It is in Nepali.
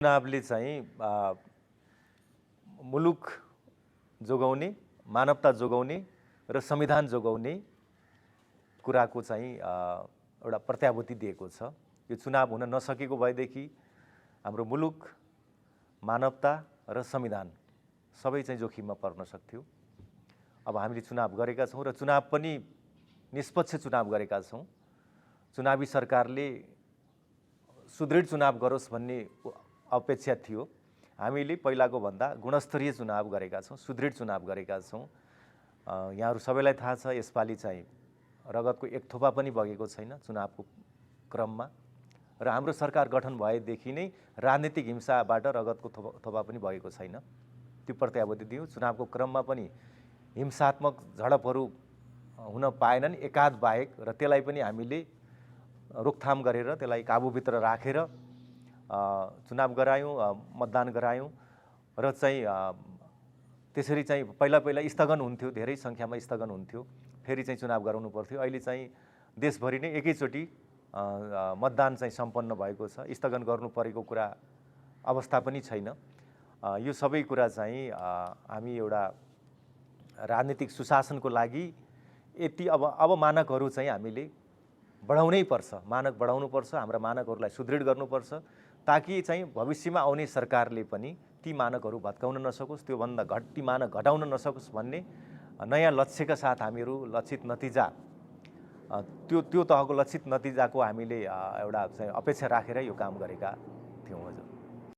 चुनावले चाहिँ मुलुक जोगाउने, मानवता जोगाउने र संविधान जोगाउने कुराको चाहिँ एउटा प्रत्याभूति दिएको छ। यो चुनाव हुन नसकेको भएदेखि हाम्रो मुलुक, मानवता र संविधान सबै चाहिँ जोखिममा पर्न सक्थ्यो। अब हामीले चुनाव गरेका छौँ र चुनाव पनि निष्पक्ष चुनाव गरेका छौँ। चुनावी सरकारले सुदृढ चुनाव गरोस् भन्ने अपेक्षा थियो। हामीले पहिलाको भन्दा गुणस्तरीय चुनाव गरेका छौँ, सुदृढ चुनाव गरेका छौँ। यहाँहरू सबैलाई थाहा छ यसपालि चाहिँ रगतको एक थोपा पनि बगेको छैन चुनावको क्रममा र हाम्रो सरकार गठन भएदेखि नै राजनीतिक हिंसाबाट रगतको थोपा पनि बगेको छैन। त्यो प्रत्याभूति दियौँ। चुनावको क्रममा पनि हिंसात्मक झडपहरू हुन पाएनन् एकाध बाहेक र त्यसलाई पनि हामीले रोकथाम गरेर त्यसलाई काबुभित्र राखेर चुनाव गरायौँ, मतदान गरायौँ र चाहिँ त्यसरी चाहिँ पहिला स्थगन हुन्थ्यो, धेरै सङ्ख्यामा स्थगन हुन्थ्यो, फेरि चाहिँ चुनाव गराउनु पर्थ्यो। अहिले चाहिँ देशभरि नै एकैचोटि मतदान चाहिँ सम्पन्न भएको छ। स्थगन गर्नु परेको कुरा अवस्था पनि छैन। यो सबै कुरा चाहिँ हामी एउटा राजनीतिक सुशासनको लागि यति अब मानकहरू चाहिँ हामीले बढाउनै पर्छ, मानक बढाउनुपर्छ, हाम्रा मानकहरूलाई सुदृढ गर्नुपर्छ ताकि चाहिँ भविष्यमा आउने सरकारले पनि ती मानकहरू भत्काउन नसकोस्, त्योभन्दा ती मानक घटाउन नसकोस् भन्ने नयाँ लक्ष्यका साथ हामीहरू लक्षित नतिजा त्यो तहको लक्षित नतिजाको हामीले एउटा चाहिँ अपेक्षा राखेर यो काम गरेका थियौँ। हजुर।